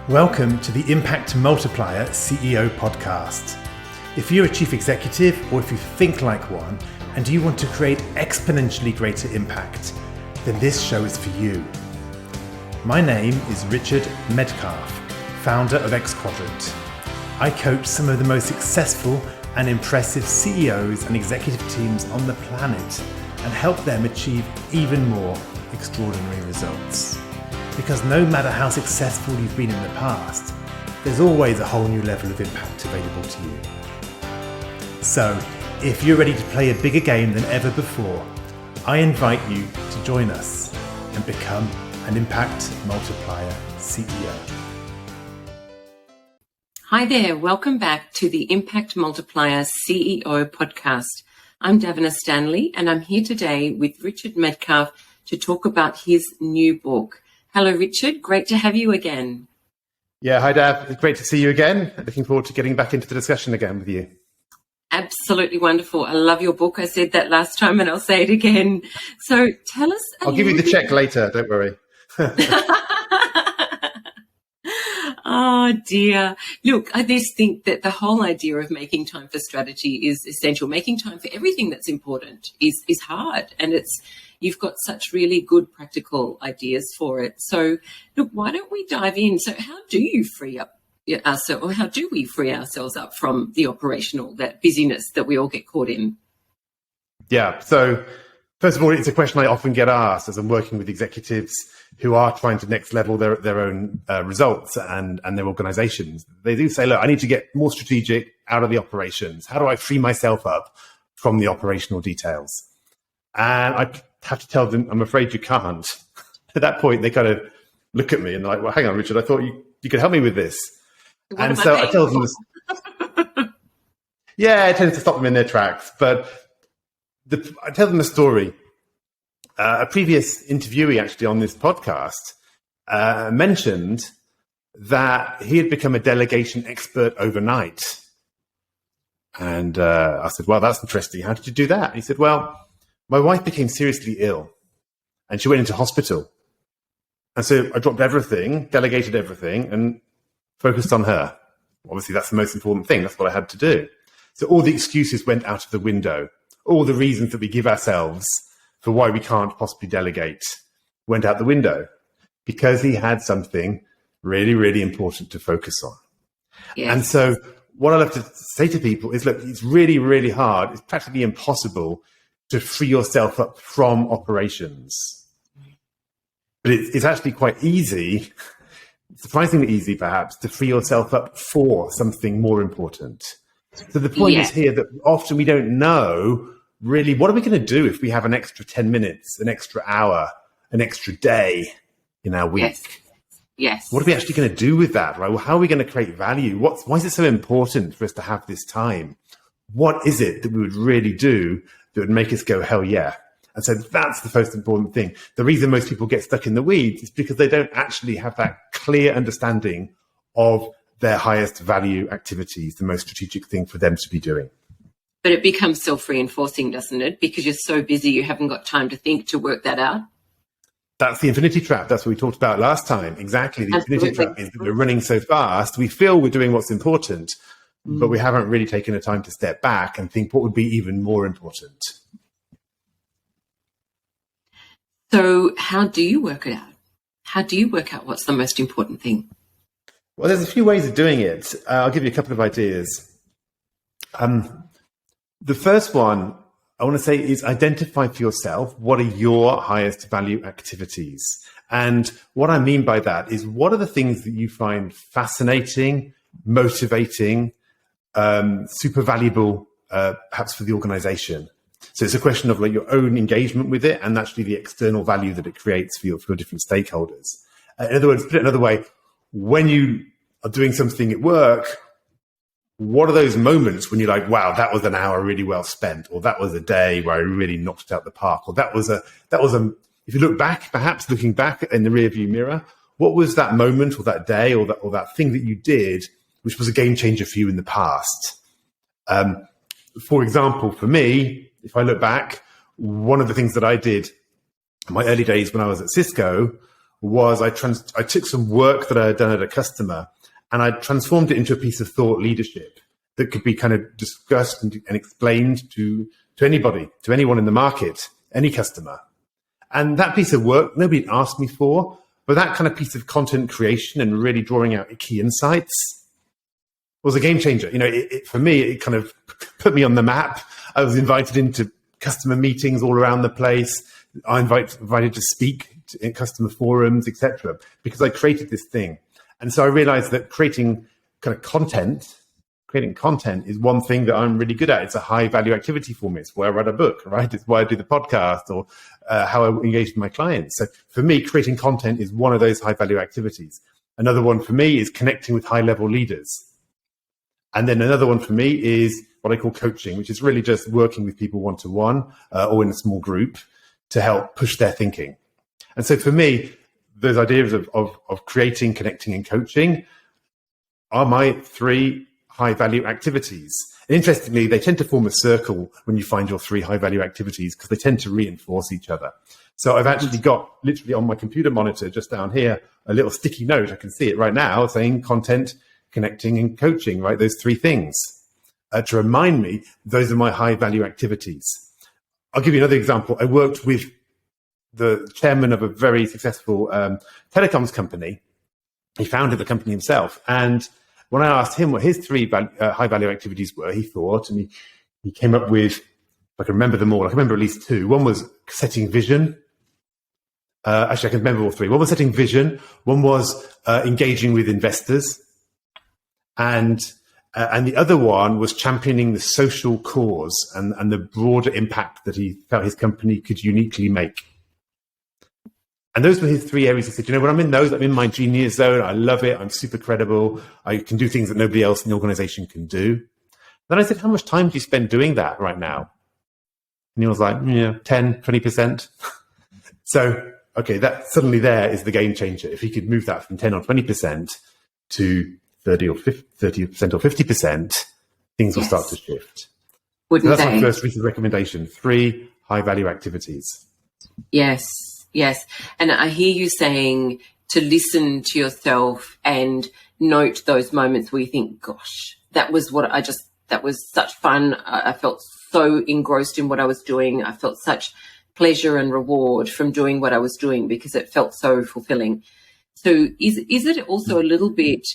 Welcome to the Impact Multiplier CEO podcast. If you're a chief executive or if you think like one and you want to create exponentially greater impact, then this show is for you. My name is Richard Medcalf, founder of Xquadrant. I coach some of the most successful and impressive CEOs and executive teams on the planet and help them achieve even more extraordinary results. Because no matter how successful you've been in the past, there's always a whole new level of impact available to you. So, if you're ready to play a bigger game than ever before, I invite you to join us and become an Impact Multiplier CEO. Hi there, welcome back to the Impact Multiplier CEO podcast. I'm Davina Stanley and I'm here today with Richard Medcalf to talk about his new book. Hello, Richard. Great to have you again. Yeah, hi, Dav. It's great to see you again. Looking forward to getting back into the discussion again with you. Absolutely wonderful. I love your book. I said that last time and I'll say it again. So tell us. I'll give you the check later. Don't worry. Oh, dear. Look, I just think that the whole idea of making time for strategy is essential. Making time for everything that's important is hard, and you've got such really good practical ideas for it. So, look, why don't we dive in? So how do you free up ourselves, or how do we free ourselves up from the operational, that busyness that we all get caught in? Yeah. So first of all, it's a question I often get asked as I'm working with executives who are trying to next level their own results and their organizations. They do say, look, I need to get more strategic out of the operations. How do I free myself up from the operational details? And I have to tell them, I'm afraid you can't. At that point, they kind of look at me and they're like, well, hang on, Richard, I thought you could help me with this. And so I tell them this. Yeah, it tends to stop them in their tracks. But I tell them a story. A previous interviewee actually on this podcast mentioned that he had become a delegation expert overnight. And I said, well, that's interesting. How did you do that? He said, well, my wife became seriously ill and she went into hospital. And so I dropped everything, delegated everything, and focused on her. Obviously, that's the most important thing. That's what I had to do. So all the excuses went out of the window. All the reasons that we give ourselves for why we can't possibly delegate went out the window because he had something really, really important to focus on. Yes. And so what I love to say to people is, look, it's really, really hard. It's practically impossible to free yourself up from operations. But it's actually quite easy, surprisingly easy perhaps, to free yourself up for something more important. So the point is here that often we don't know really, what are we going to do if we have an extra 10 minutes, an extra hour, an extra day in our week? Yes. What are we actually going to do with that, right? Well, how are we going to create value? Why is it so important for us to have this time? What is it that we would really do that would make us go, hell yeah? And so that's the most important thing. The reason most people get stuck in the weeds is because they don't actually have that clear understanding of their highest value activities, the most strategic thing for them to be doing. But it becomes self-reinforcing, doesn't it? Because you're so busy, you haven't got time to think, to work that out. That's the infinity trap. That's what we talked about last time. Exactly. The infinity trap is that we're running so fast. We feel we're doing what's important, but we haven't really taken the time to step back and think what would be even more important. So how do you work it out? How do you work out what's the most important thing? Well, there's a few ways of doing it. I'll give you a couple of ideas. The first one I want to say is identify for yourself what are your highest value activities. And what I mean by that is, what are the things that you find fascinating, motivating, super valuable, perhaps for the organization? So it's a question of like your own engagement with it and actually the external value that it creates for your different stakeholders. In other words, put it another way, when you are doing something at work, what are those moments when you're like, wow, that was an hour really well spent, or that was a day where I really knocked it out the park, or that was a, if you look back, perhaps looking back in the rearview mirror, what was that moment or that day or that thing that you did, which was a game changer for you in the past? For example, for me, if I look back, one of the things that I did in my early days when I was at Cisco was I took some work that I had done at a customer and I transformed it into a piece of thought leadership that could be kind of discussed and explained to anybody, to anyone in the market, any customer. And that piece of work, nobody asked me for, but that kind of piece of content creation and really drawing out key insights was a game changer. For me, it kind of put me on the map. I was invited into customer meetings all around the place. I invited to speak in customer forums, etc., because I created this thing. And so I realized that creating content is one thing that I'm really good at. It's a high value activity for me. It's why I write a book, right? It's why I do the podcast, or how I engage with my clients. So for me, creating content is one of those high value activities. Another one for me is connecting with high level leaders. And then another one for me is what I call coaching, which is really just working with people one-to-one or in a small group to help push their thinking. And so for me, those ideas of creating, connecting, and coaching are my 3 high-value activities. And interestingly, they tend to form a circle when you find your 3 high-value activities because they tend to reinforce each other. So I've actually got literally on my computer monitor just down here a little sticky note. I can see it right now saying content, connecting, and coaching, right? Those 3 things to remind me those are my high-value activities. I'll give you another example. I worked with the chairman of a very successful telecoms company. He founded the company himself. And when I asked him what his 3 high-value activities were, he thought, and he came up with, if I can remember them all, I can remember at least 2. One was setting vision. Actually, I can remember all 3. One was setting vision. One was engaging with investors. And the other one was championing the social cause and the broader impact that he felt his company could uniquely make. And those were his 3 areas. He said, when I'm in those, I'm in my genius zone. I love it. I'm super credible. I can do things that nobody else in the organization can do. Then I said, how much time do you spend doing that right now? And he was like, 10, 20%. So, okay, that suddenly there is the game changer. If he could move that from 10 or 20% to 30% or 50%, things will start to shift. Wouldn't so that's they? my first piece of recommendation, 3 high-value activities. Yes. And I hear you saying to listen to yourself and note those moments where you think, gosh, that was such fun. I felt so engrossed in what I was doing. I felt such pleasure and reward from doing what I was doing because it felt so fulfilling. So is it also a little bit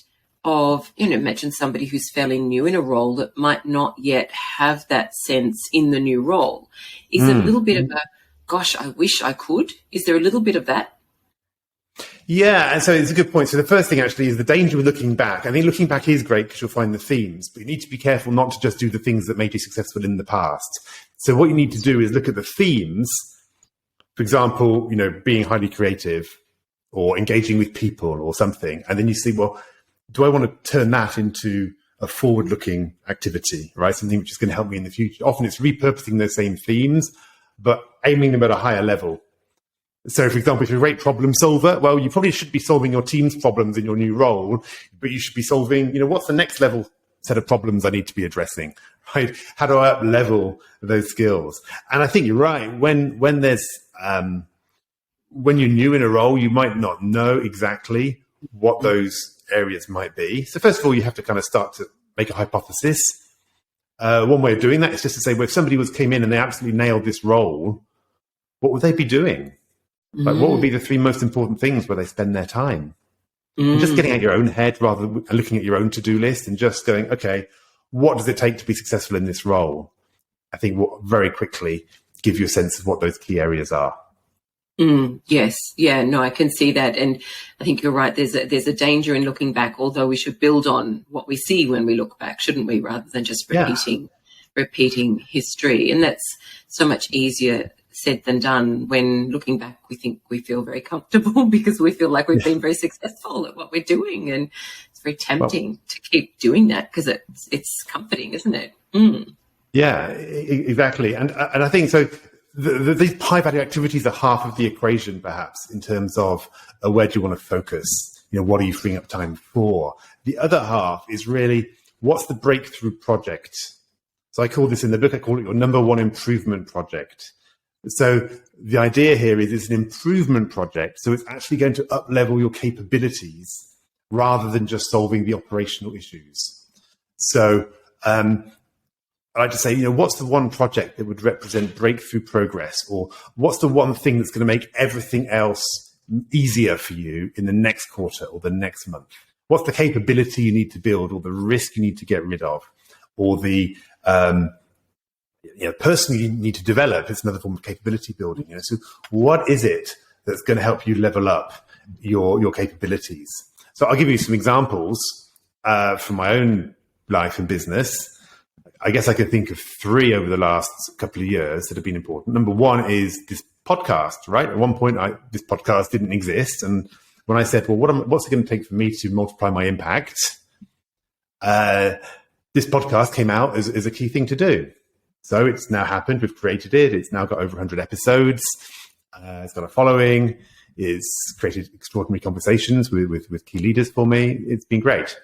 of, imagine somebody who's fairly new in a role that might not yet have that sense in the new role. Is it a little bit of a, gosh, I wish I could? Is there a little bit of that? Yeah, and so it's a good point. So the first thing actually is the danger with looking back. I think looking back is great because you'll find the themes, but you need to be careful not to just do the things that made you successful in the past. So what you need to do is look at the themes. For example, being highly creative or engaging with people or something. And then you see, well, do I want to turn that into a forward-looking activity, right? Something which is going to help me in the future. Often it's repurposing those same themes, but aiming them at a higher level. So, for example, if you're a great problem solver, well, you probably should be solving your team's problems in your new role, but you should be solving, what's the next level set of problems I need to be addressing, right? How do I up-level those skills? And I think you're right. When you're new in a role, you might not know exactly what those areas might be. So first of all, you have to kind of start to make a hypothesis. One way of doing that is just to say, well, if somebody came in and they absolutely nailed this role, what would they be doing? Like, what would be the 3 most important things where they spend their time? And just getting out your own head rather than looking at your own to-do list and just going, okay, what does it take to be successful in this role? I think will very quickly give you a sense of what those key areas are. Yes. Yeah, no, I can see that. And I think you're right. There's a danger in looking back, although we should build on what we see when we look back, shouldn't we? Rather than just repeating history. And that's so much easier said than done. When looking back, we feel very comfortable because we feel like we've been very successful at what we're doing. And it's very tempting to keep doing that because it's comforting, isn't it? Yeah, exactly. And I think so. These high value activities are half of the equation, perhaps, in terms of where do you want to focus? What are you freeing up time for? The other half is really, what's the breakthrough project? So I call this in the book, I call it your number 1 improvement project. So the idea here is it's an improvement project. So it's actually going to up-level your capabilities rather than just solving the operational issues. So I like to say, what's the one project that would represent breakthrough progress? Or what's the one thing that's going to make everything else easier for you in the next quarter or the next month? What's the capability you need to build, or the risk you need to get rid of, or the person you need to develop? It's another form of capability building. So what is it that's going to help you level up your capabilities? So I'll give you some examples from my own life and business. I guess I could think of 3 over the last couple of years that have been important. Number one is this podcast, right? At one point, this podcast didn't exist. And when I said, well, what's it going to take for me to multiply my impact? This podcast came out as a key thing to do. So it's now happened. We've created it. It's now got over 100 episodes. It's got a following. It's created extraordinary conversations with key leaders for me. It's been great.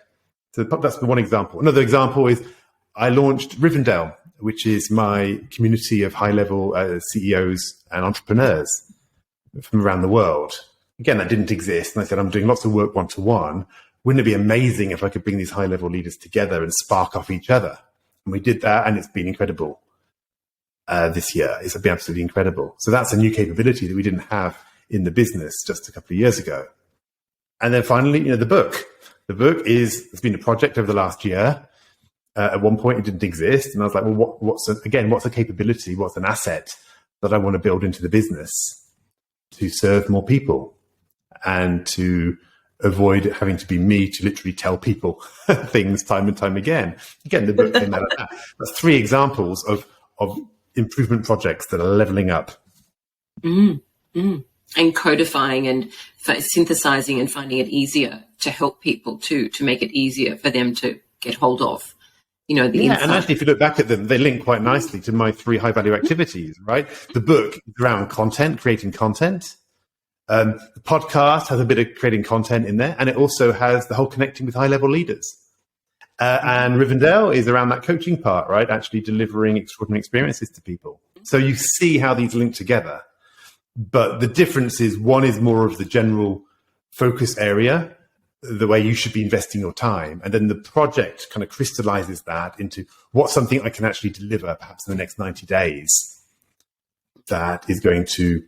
So that's the one example. Another example is I launched Rivendell, which is my community of high-level CEOs and entrepreneurs from around the world. Again, that didn't exist. And I said, I'm doing lots of work one-to-one. Wouldn't it be amazing if I could bring these high-level leaders together and spark off each other? And we did that, and it's been incredible this year. It's been absolutely incredible. So that's a new capability that we didn't have in the business just a couple of years ago. And then finally, the book. The book it's been a project over the last year. At one point, it didn't exist. And I was like, well, what's a capability? What's an asset that I want to build into the business to serve more people and to avoid having to be me to literally tell people things time and time again? Again, the book came out of that. That's 3 examples of improvement projects that are leveling up. And codifying and synthesizing and finding it easier to help people to make it easier for them to get hold of. And actually, if you look back at them, they link quite nicely to my 3 high-value activities, right? The book is around content, creating content. The podcast has a bit of creating content in there, and it also has the whole connecting with high-level leaders. And Rivendell is around that coaching part, right? Actually delivering extraordinary experiences to people. So you see how these link together. But the difference is one is more of the general focus area, the way you should be investing your time. And then the project kind of crystallizes that into what's something I can actually deliver perhaps in the next 90 days that is going to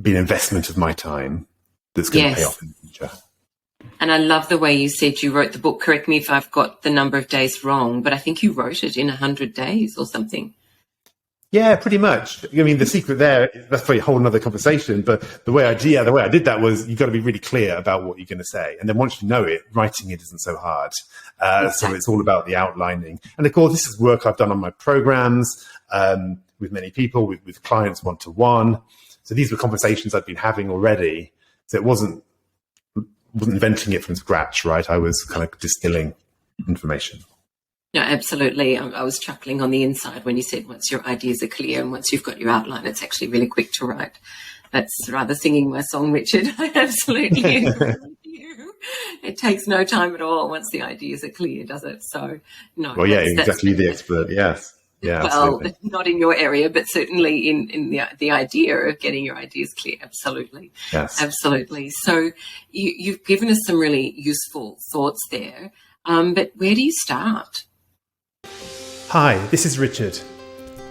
be an investment of my time that's going to pay off in the future. And I love the way you said you wrote the book. Correct me if I've got the number of days wrong, but I think you wrote it in 100 days or something. Yeah, pretty much. I mean, the secret there, that's probably a whole other conversation, but the way I did that was you've got to be really clear about what you're going to say. And then once you know it, writing it isn't so hard. So it's all about the outlining. And of course, this is work I've done on my programs with many people, with clients one-to-one. So these were conversations I'd been having already. So it wasn't inventing it from scratch, right? I was kind of distilling information. No, absolutely. I was chuckling on the inside when you said once your ideas are clear and once you've got your outline, it's actually really quick to write. That's rather singing my song, Richard. I absolutely agree with you. It takes no time at all once the ideas are clear, does it? So, no. Well, yeah, exactly. The expert, yes. Yeah, well, absolutely. Not in your area, but certainly in the idea of getting your ideas clear. Absolutely. Yes. Absolutely. So you've given us some really useful thoughts there. But where do you start? Hi, this is Richard.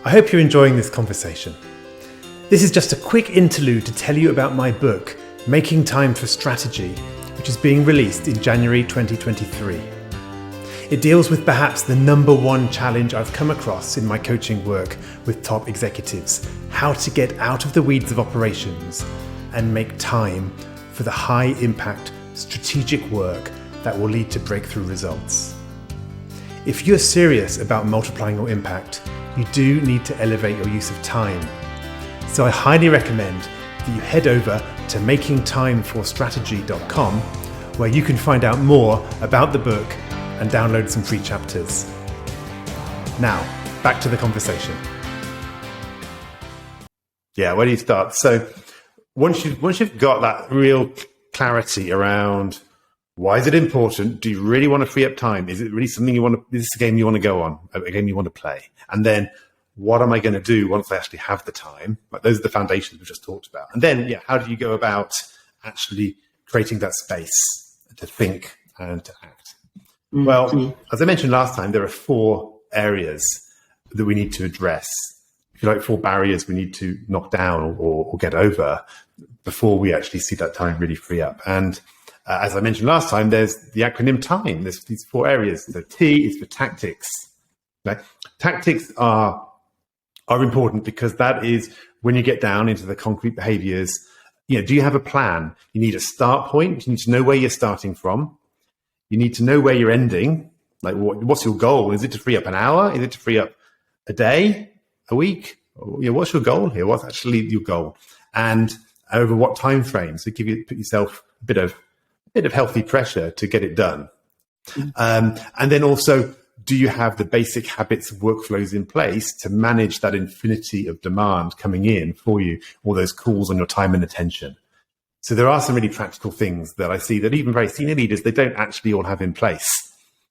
I hope you're enjoying this conversation. This is just a quick interlude to tell you about my book, Making Time for Strategy, which is being released in January 2023. It deals with perhaps the number one challenge I've come across in my coaching work with top executives: how to get out of the weeds of operations and make time for the high impact strategic work that will lead to breakthrough results. If you're serious about multiplying your impact, you do need to elevate your use of time. So I highly recommend that you head over to makingtimeforstrategy.com, where you can find out more about the book and download some free chapters. Now, back to the conversation. Yeah, where do you start? So once you've got that real clarity around why is it important, do you really want to free up time? Is it really something you want to, is this a game you want to go on, a game you want to play? And then what am I going to do once I actually have the time? Like, those are the foundations we just talked about. And then, how do you go about actually creating that space to think and to act? Well, as I mentioned last time, there are 4 areas that we need to address. If you like, 4 barriers we need to knock down or get over before we actually see that time really free up. And as I mentioned last time, there's the acronym TIME. There's these 4 areas. So T is for tactics. Okay? Tactics are important because that is when you get down into the concrete behaviors. Do you have a plan? You need a start point. You need to know where you're starting from. You need to know where you're ending. Like, what's your goal? Is it to free up an hour? Is it to free up a day, a week? What's your goal here? What's actually your goal? And over what time frame? So put yourself a bit of healthy pressure to get it done. And then also, do you have the basic habits of workflows in place to manage that infinity of demand coming in for you, all those calls on your time and attention? So there are some really practical things that I see that even very senior leaders, they don't actually all have in place.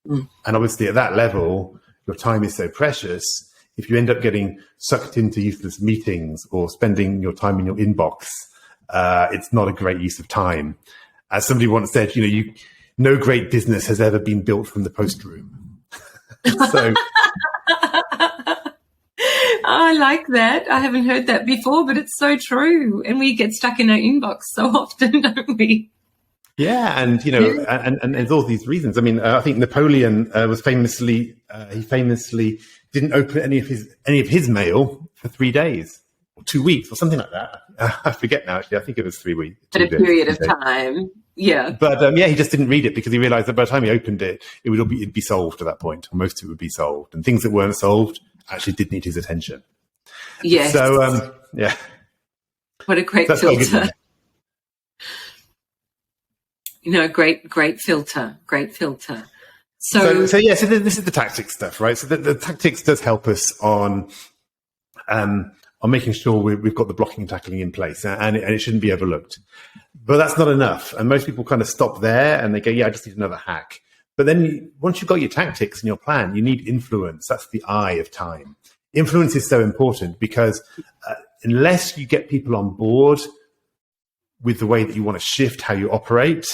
And obviously at that level, your time is so precious. If you end up getting sucked into useless meetings or spending your time in your inbox, it's not a great use of time. As somebody once said, no great business has ever been built from the post room. So, I like that. I haven't heard that before, but it's so true. And we get stuck in our inbox so often, don't we? Yeah, and and there's all these reasons. I mean, I think Napoleon was famously didn't open any of his mail for 3 days or 2 weeks or something like that. I forget now. Actually, I think it was 3 weeks. At a period of time. Yeah. But he just didn't read it because he realized that by the time he opened it, it'd be solved at that point, or most of it would be solved. And things that weren't solved actually did need his attention. Yes. So, yeah. What a great filter. Great filter. Great filter. So this is the tactics stuff, right? So the tactics does help us on making sure we've got the blocking and tackling in place, and it shouldn't be overlooked. But that's not enough. And most people kind of stop there and they go, I just need another hack. But then once you've got your tactics and your plan, you need influence. That's the I of time. Influence is so important because unless you get people on board with the way that you want to shift how you operate,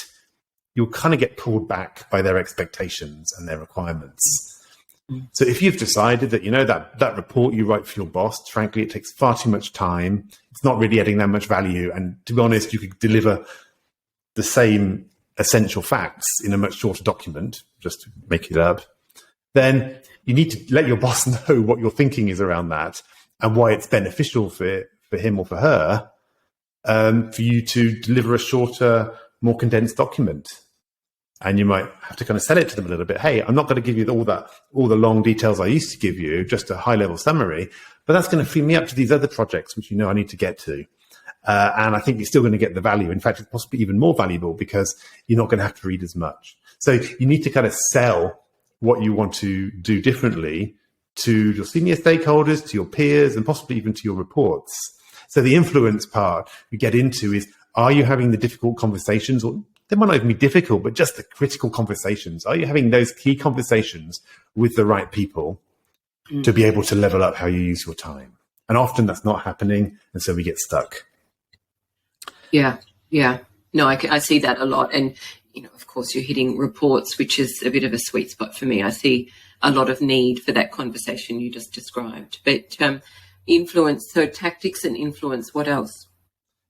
you'll kind of get pulled back by their expectations and their requirements. So if you've decided that, that report you write for your boss, frankly, it takes far too much time. It's not really adding that much value. And to be honest, you could deliver the same essential facts in a much shorter document, just to make it up. Then you need to let your boss know what your thinking is around that and why it's beneficial for him or for her, for you to deliver a shorter, more condensed document. And you might have to kind of sell it to them a little bit. Hey, I'm not going to give you all the long details I used to give you, just a high level summary, but that's going to free me up to these other projects, which I need to get to. And I think you're still going to get the value. In fact, it's possibly even more valuable because you're not going to have to read as much. So you need to kind of sell what you want to do differently to your senior stakeholders, to your peers, and possibly even to your reports. So the influence part we get into is, are you having the difficult conversations, or they might not even be difficult, but just the critical conversations? Are you having those key conversations with the right people to be able to level up how you use your time? And often that's not happening, and so we get stuck. Yeah. No, I see that a lot. And, of course, you're hitting reports, which is a bit of a sweet spot for me. I see a lot of need for that conversation you just described. But influence, so tactics and influence, what else?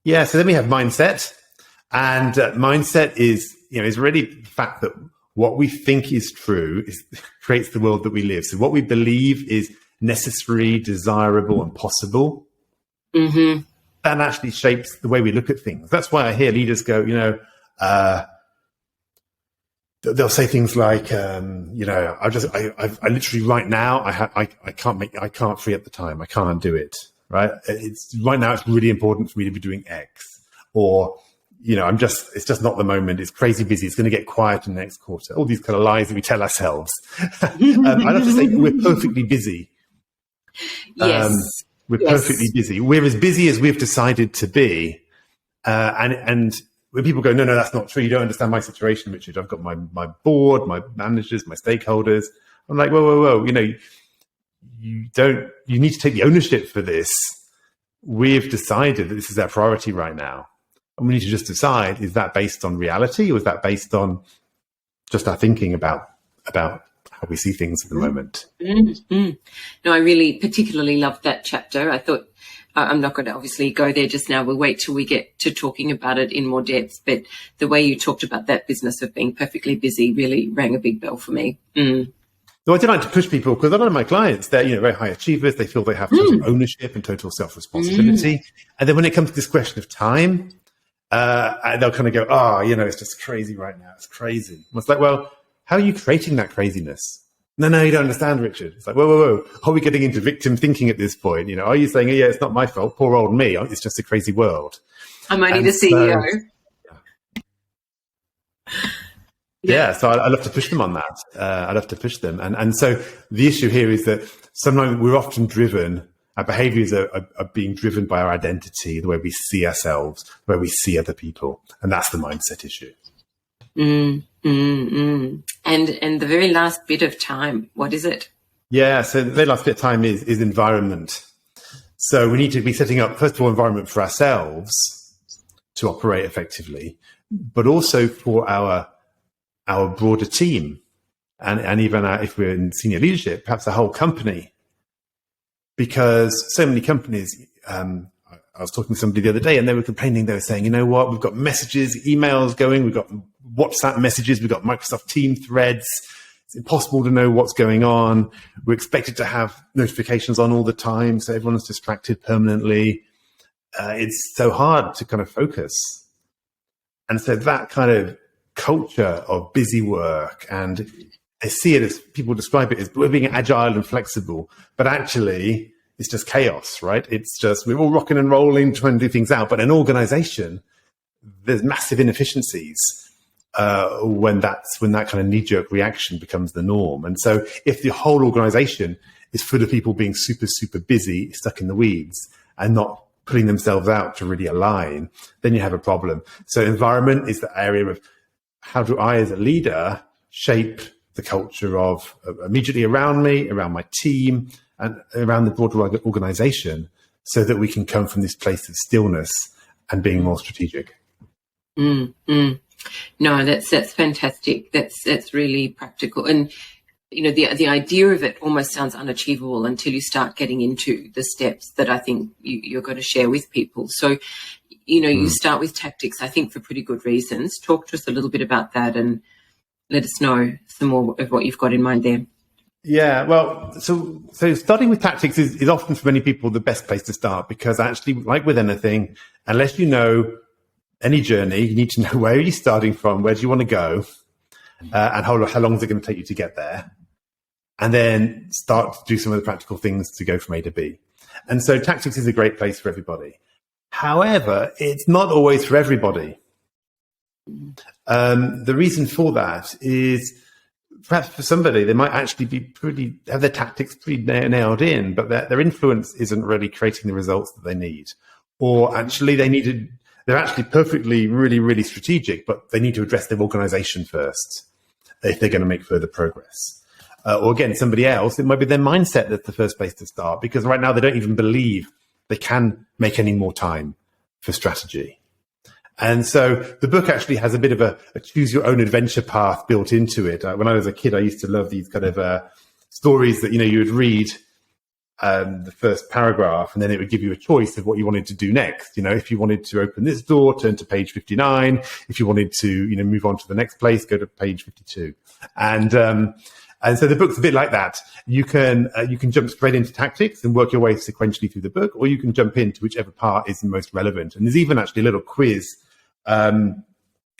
Yeah, so then we have mindset. And mindset is really the fact that what we think is true creates the world that we live. So what we believe is necessary, desirable, and possible, that actually shapes the way we look at things. That's why I hear leaders go, they'll say things like, I literally right now I can't free up the time. I can't do it. Right? It's right now. It's really important for me to be doing X, or it's just not the moment. It's crazy busy. It's going to get quiet in the next quarter. All these kind of lies that we tell ourselves. I'd have to say we're perfectly busy. Yes. We're perfectly busy. We're as busy as we've decided to be. And when people go, no, that's not true. You don't understand my situation, Richard. I've got my board, my managers, my stakeholders. I'm like, whoa. you need to take the ownership for this. We've decided that this is our priority right now. And we need to just decide, is that based on reality or is that based on just our thinking about how we see things at the moment? Mm-hmm. No, I really particularly loved that chapter. I thought, I'm not going to obviously go there just now. We'll wait till we get to talking about it in more depth. But the way you talked about that business of being perfectly busy really rang a big bell for me. So I do like to push people because a lot of my clients, they're very high achievers. They feel they have total ownership and total self-responsibility. And then when it comes to this question of time, they'll kind of go, it's just crazy right now. It's crazy. And it's like, well, how are you creating that craziness? No, you don't understand, Richard. It's like, whoa. Are we getting into victim thinking at this point? Are you saying, yeah, it's not my fault, poor old me. It's just a crazy world. I'm only the CEO. So I love to push them on that. I love to push them. And so the issue here is that sometimes we're often driven, our behaviors are being driven by our identity, the way we see ourselves, the way we see other people. And that's the mindset issue. And the very last bit of time, what is it? Yeah, so the very last bit of time is environment. So we need to be setting up, first of all, environment for ourselves to operate effectively, but also for our broader team and even if we're in senior leadership, perhaps the whole company. Because so many companies, I was talking to somebody the other day and they were complaining, they were saying, you know what, we've got messages, emails going, we've got WhatsApp messages, we've got Microsoft Team threads. It's impossible to know what's going on. We're expected to have notifications on all the time, so everyone's distracted permanently. It's so hard to kind of focus. And so that kind of culture of busy work, and they see it as, people describe it as we're being agile and flexible, but actually it's just chaos, right? It's just, we're all rocking and rolling, trying to do things out. But in an organization, there's massive inefficiencies when that kind of knee-jerk reaction becomes the norm. And so if the whole organization is full of people being super, super busy, stuck in the weeds, and not putting themselves out to really align, then you have a problem. So environment is the area of how do I, as a leader, shape the culture of immediately around me, around my team, and around the broader organization, so that we can come from this place of stillness and being more strategic. No, that's fantastic. That's really practical. And the idea of it almost sounds unachievable until you start getting into the steps that I think you're going to share with people. So, you start with tactics, I think, for pretty good reasons. Talk to us a little bit about that and let us know some more of what you've got in mind there. Yeah, well, so starting with tactics is often for many people the best place to start, because actually, like with anything, unless you know any journey, you need to know where are you starting from, where do you want to go, and how long is it going to take you to get there, and then start to do some of the practical things to go from A to B. And so tactics is a great place for everybody. However, it's not always for everybody. The reason for that is perhaps for somebody, they might actually be have their tactics pretty nailed in, but their influence isn't really creating the results that they need. Or actually they're actually perfectly, really, really strategic, but they need to address their organization first if they're going to make further progress. Or again, somebody else, it might be their mindset that's the first place to start, because right now they don't even believe they can make any more time for strategy. And so the book actually has a bit of a choose your own adventure path built into it. When I was a kid, I used to love these kind of stories that, you would read the first paragraph and then it would give you a choice of what you wanted to do next. If you wanted to open this door, turn to page 59. If you wanted to, move on to the next place, go to page 52. And so the book's a bit like that. You can jump straight into tactics and work your way sequentially through the book, or you can jump into whichever part is the most relevant. And there's even actually a little quiz,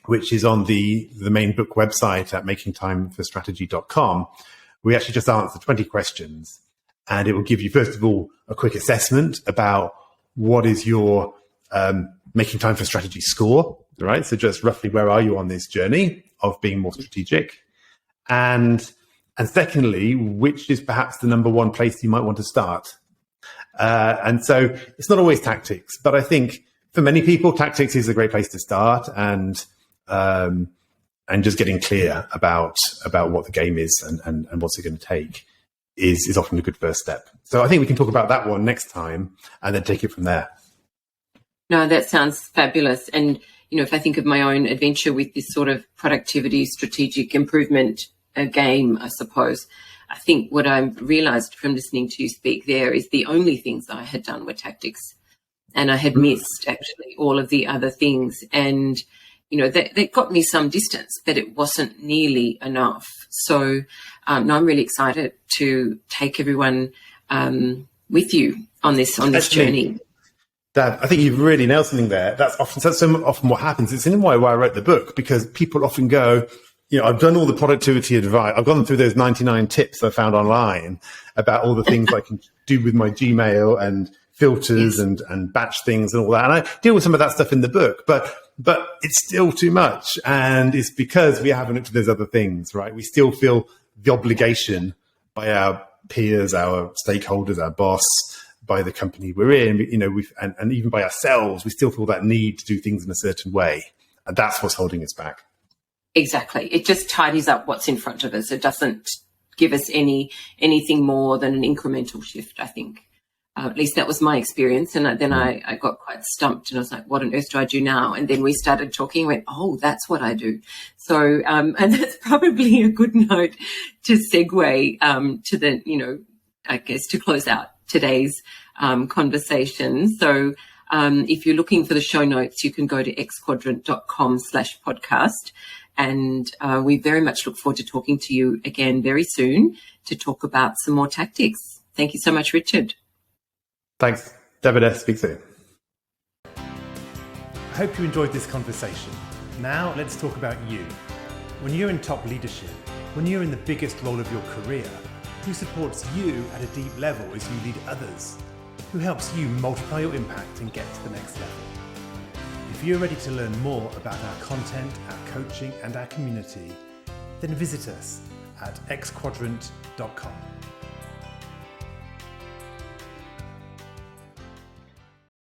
which is on the main book website at makingtimeforstrategy.com. We actually just answer 20 questions, and it will give you, first of all, a quick assessment about what is your Making Time for Strategy score, right? So just roughly, where are you on this journey of being more strategic? And secondly, which is perhaps the number one place you might want to start? And so it's not always tactics, but I think for many people, tactics is a great place to start, and just getting clear about what the game is and what's it going to take is often a good first step. So I think we can talk about that one next time and then take it from there. No, that sounds fabulous. And, if I think of my own adventure with this sort of productivity, strategic improvement game, I suppose, I think what I realized from listening to you speak there is the only things I had done were tactics. And I had missed actually all of the other things. And, that got me some distance, but it wasn't nearly enough. So now I'm really excited to take everyone with you on this journey. Dad, I think you've really nailed something there. That's often what happens. It's in why I wrote the book, because people often go, I've done all the productivity advice. I've gone through those 99 tips I found online about all the things I can do with my Gmail and filters and batch things and all that. And I deal with some of that stuff in the book, but it's still too much. And it's because we haven't looked at those other things, right? We still feel the obligation by our peers, our stakeholders, our boss, by the company we're in, and even by ourselves, we still feel that need to do things in a certain way. And that's what's holding us back. Exactly. It just tidies up what's in front of us. It doesn't give us anything more than an incremental shift, I think. At least that was my experience. And then I got quite stumped and I was like, what on earth do I do now? And then we started talking and went, oh, that's what I do. So, and that's probably a good note to segue to the, I guess to close out today's conversation. So if you're looking for the show notes, you can go to xquadrant.com/podcast. And we very much look forward to talking to you again very soon to talk about some more tactics. Thank you so much, Richard. Thanks, Davina. Speak soon. I hope you enjoyed this conversation. Now let's talk about you. When you're in top leadership, when you're in the biggest role of your career, who supports you at a deep level as you lead others? Who helps you multiply your impact and get to the next level? If you're ready to learn more about our content, our coaching, and our community, then visit us at xquadrant.com.